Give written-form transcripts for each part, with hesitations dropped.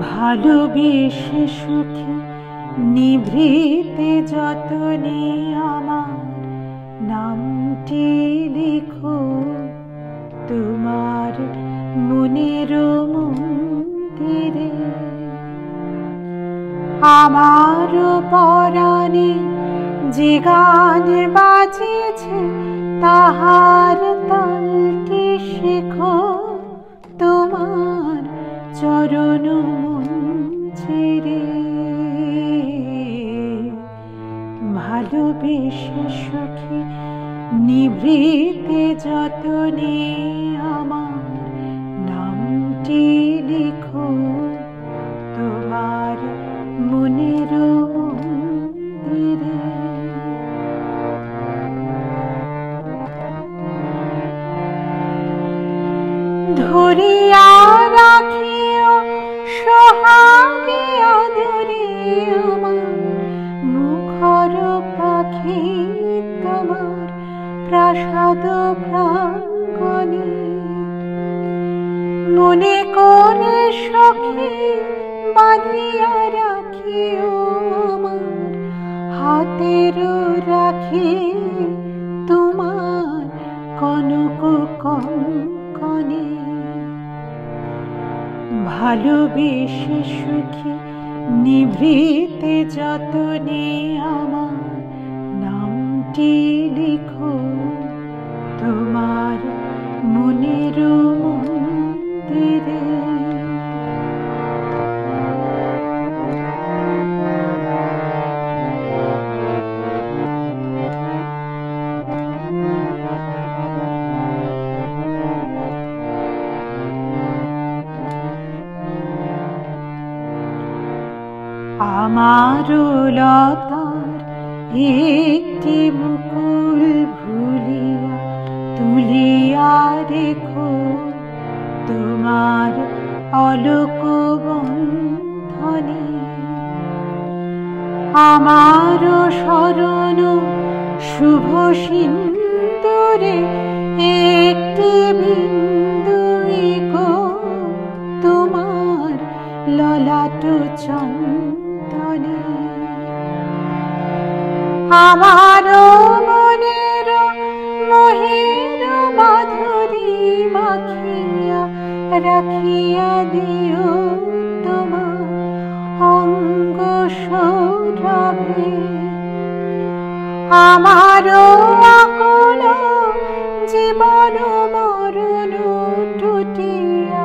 ভালোবেসে সুখে নিভৃতে যতনে আমার নামটি লিখো তোমার মনের মন্দিরে। আমার পরাণে যে গান বাজেছে তাহার তালটি শেখো তোমার চরণ মঞ্চিরে। ভালোবেসে সুখে নিভৃতে যতনে আমার নামটি লিখো তোমার মনের মন্দিরে। ধরিয়া রাখিও সোহাগে আদরে আমার মুখর পাখি তোমার প্রাসাদ প্রাঙ্গণে। মনে করে সখী বাঁধিয়া রাখিও আমার হাতের রাখি তোমার কনক কঙ্কণে। ভালোবেসে সুখী নিভৃতে যতনে আমার নামটি লিখো তোমার মনের মন্দিরে। আমার লতার একটি মুকুল ভুলিয়া তুলিয়া রেখো তোমার অলোক বন্ধনে। আমার শরণ শুভ সিন্দুরে একটি বিন্দু গো তোমার ললাট চন্দনে। আমার মনের মোহের মাধুরী মাখিয়া রাখিয়া দিও তোমার অঙ্গ সৌরভে। আমার আকুল জীবন মরণ টুটিয়া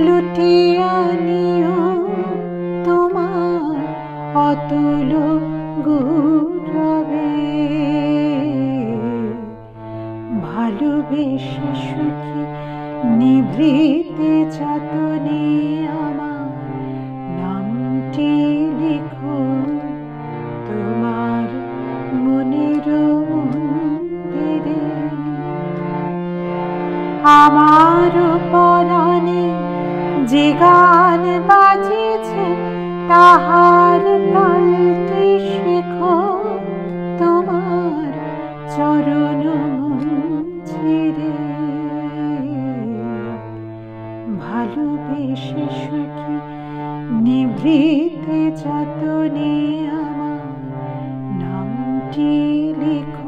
লুটিয়া নিও তোমার অতুল গৌরবে। ভালোবেসে সুখী নিভৃতে যতনে আমার নামটি লিখো তোমার মনের মন্দিরে। আমার পরাণে যে গান বাজেছে তাহার তালটি শেখো তোমার চরণ মঞ্চিরে। ভালোবেসে সুখী নিভৃতে যতনে আমার নামটি লিখো